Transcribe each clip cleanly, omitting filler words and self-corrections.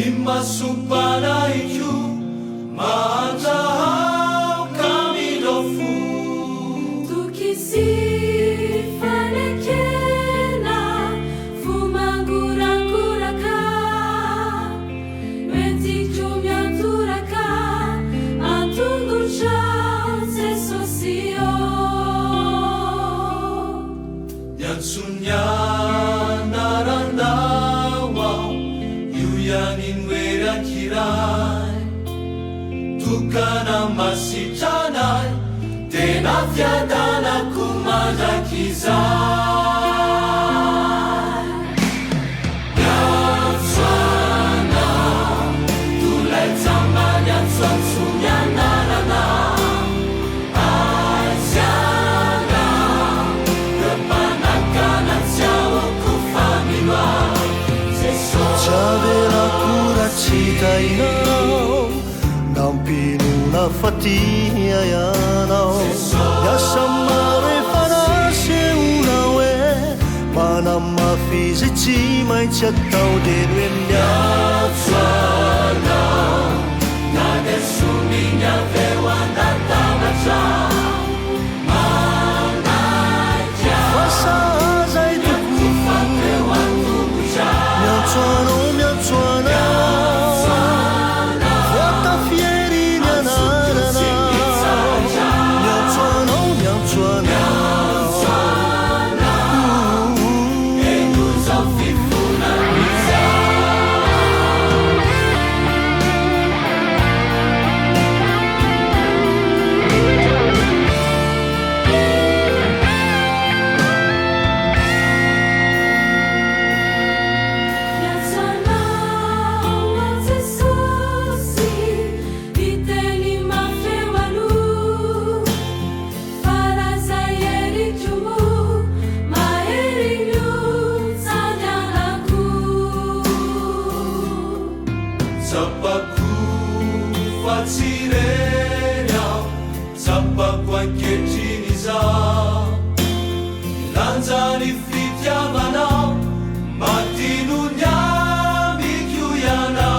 Imasupanaiku matahau kami dofu Tukisifanekena fumanguranguraka Metikjumyaturaka Atunguchau sesosio Yansunya narandawa Yuyanin werakirai Tukana masitanai Tena fiadana kumadakizai Yatswana Tulai zaman yatsuan sunyanarana Asiana Kepanakan siawo kufamilwa Chavela cura citainao Nampinu na fatia yanao Yasamare fanase unawe Mana mafizici mai chatau denwenya Yatswana Nade suminya vewanda tamacha Manaja Fasa zai tuku Fapewantu buja Miautuano, miautuana Vuota fieri mianarana Miautuano, miautuana Sapaku fatsirenya Sapaku ankechiniza Lanzani fitiavana Matinunya mikyuyana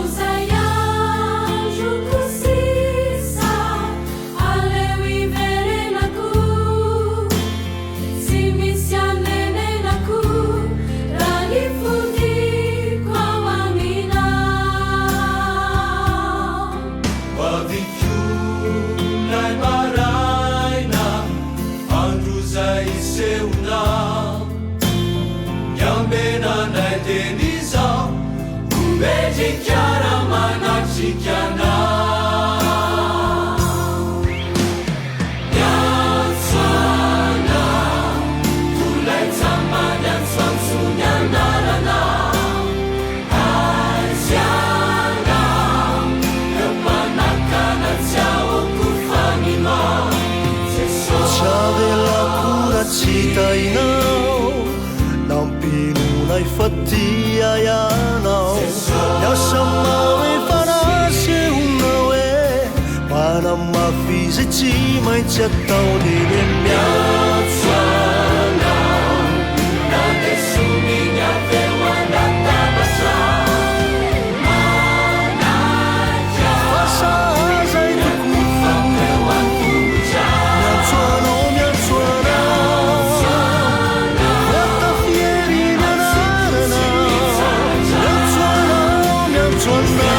Usayanjukusisa Alewi verenaku Simisianenenaku Ranifundi kwa wamina Wavikyulai maraina Andruzai seuna Nyambena naideniza Ubejikyara manachikyana Yatswana Tulai zaman yatsuan sunyanarana Asiana Kepanakan siawo kufamilwa Chavela cura citainao Nampinu na fatia yanao Yasamare fanase unawe Mana mafizici mai chatau denwenya Yatswana Nade suminya vewanda tamacha Manaja Fasa zai tuku Fapewantu buja Miautuano, miautuana Vuota fieri mianarana Miautuano, miautuana